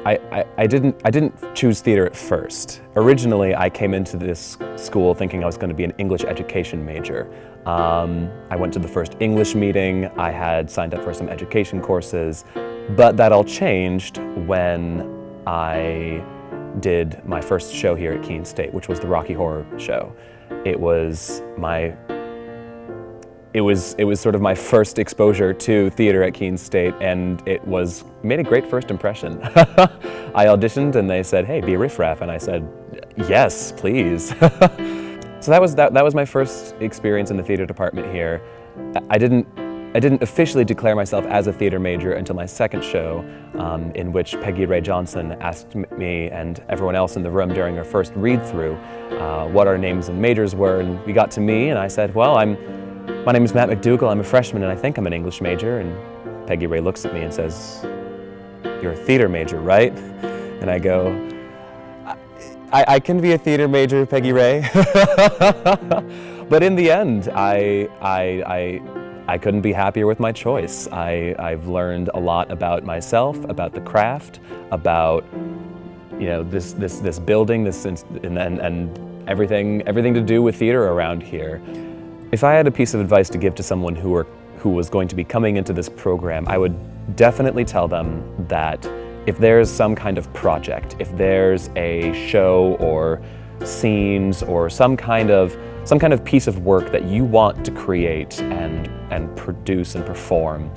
I didn't choose theater at first. Originally, I came into this school thinking I was going to be an English education major. I went to the first English meeting, I had signed up for some education courses, but that all changed when I did my first show here at Keene State, which was the Rocky Horror show. It was sort of my first exposure to theater at Keene State, and it made a great first impression. I auditioned and they said, "Hey, be a riffraff," and I said, "Yes, please." So that was my first experience in the theater department here. I didn't officially declare myself as a theater major until my second show, in which Peggy Ray Johnson asked me and everyone else in the room during our first read-through what our names and majors were, and we got to me, and I said, "Well, my name is Matt McDougal, I'm a freshman and I think I'm an English major," and Peggy Ray looks at me and says, "You're a theater major, right?" And I go, I can be a theater major, Peggy Ray." But in the end, I couldn't be happier with my choice. I've learned a lot about myself, about the craft, about this building, and everything to do with theater around here. If I had a piece of advice to give to someone who was going to be coming into this program, I would definitely tell them that if there's some kind of project, if there's a show or scenes or some kind of piece of work that you want to create and produce and perform,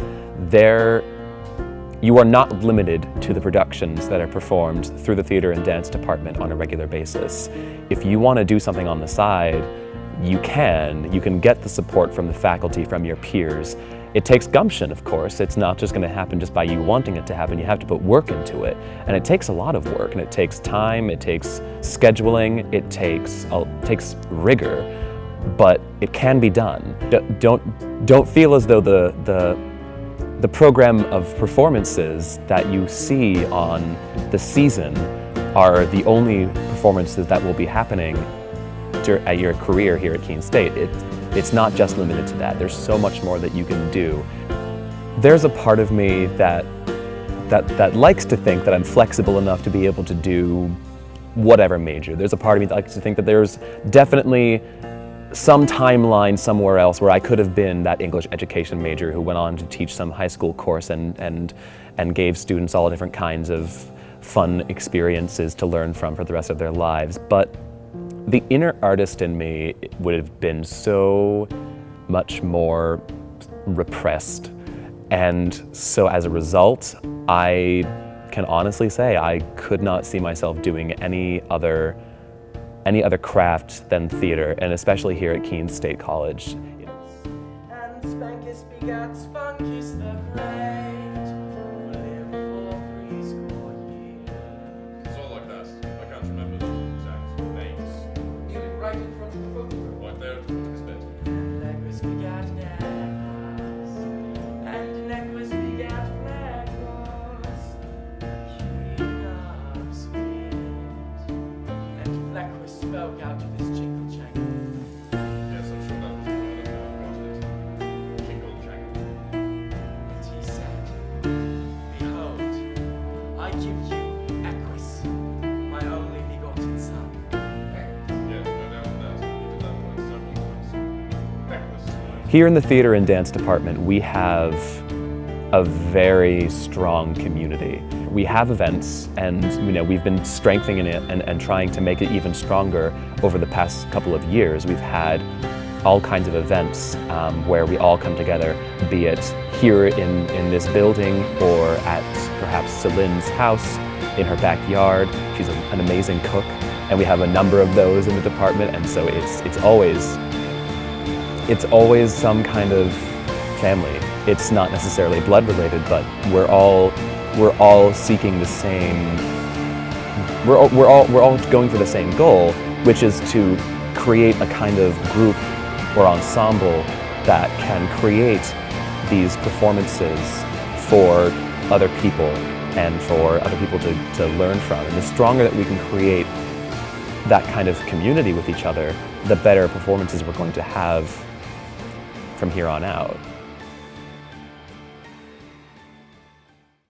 you are not limited to the productions that are performed through the theater and dance department on a regular basis. If you want to do something on the side, you can get the support from the faculty, from your peers. It takes gumption, of course. It's not just going to happen just by you wanting it to happen. You have to put work into it. And it takes a lot of work, and it takes time, it takes scheduling, it takes rigor, but it can be done. Don't feel as though the program of performances that you see on the season are the only performances that will be happening at your career here at Keene State. It's not just limited to that. There's so much more that you can do. There's a part of me that likes to think that I'm flexible enough to be able to do whatever major. There's a part of me that likes to think that there's definitely some timeline somewhere else where I could have been that English education major who went on to teach some high school course and gave students all different kinds of fun experiences to learn from for the rest of their lives. But the inner artist in me would have been so much more repressed, and so as a result, I can honestly say I could not see myself doing any other craft than theater, and especially here at Keene State College. And Spankus begat Spunkus the Great, who lived for 3 years. It's all like that. I can't remember the exact names. You did right in front of the book. Like there, it's bit. And Necros begat Necros, and Necros begat Flecros, King of Sweet, and Flecros spoke out of his jingle jangle. Yes, I'm sure that was one of it. Jingle jangle. And he said, "Behold, I give you Equus, my only begotten son." Yeah, no doubt on that. You did that one several times. Necklace. Here in the theater and dance department, we have a very strong community. We have events, and we've been strengthening it and trying to make it even stronger over the past couple of years. We've had all kinds of events where we all come together, be it here in this building or at perhaps Celine's house in her backyard. She's an amazing cook, and we have a number of those in the department, and so it's always some kind of family. It's not necessarily blood related, but we're all seeking the same. We're all going for the same goal, which is to create a kind of group or ensemble that can create these performances for other people and for other people to learn from. And the stronger that we can create that kind of community with each other, the better performances we're going to have from here on out.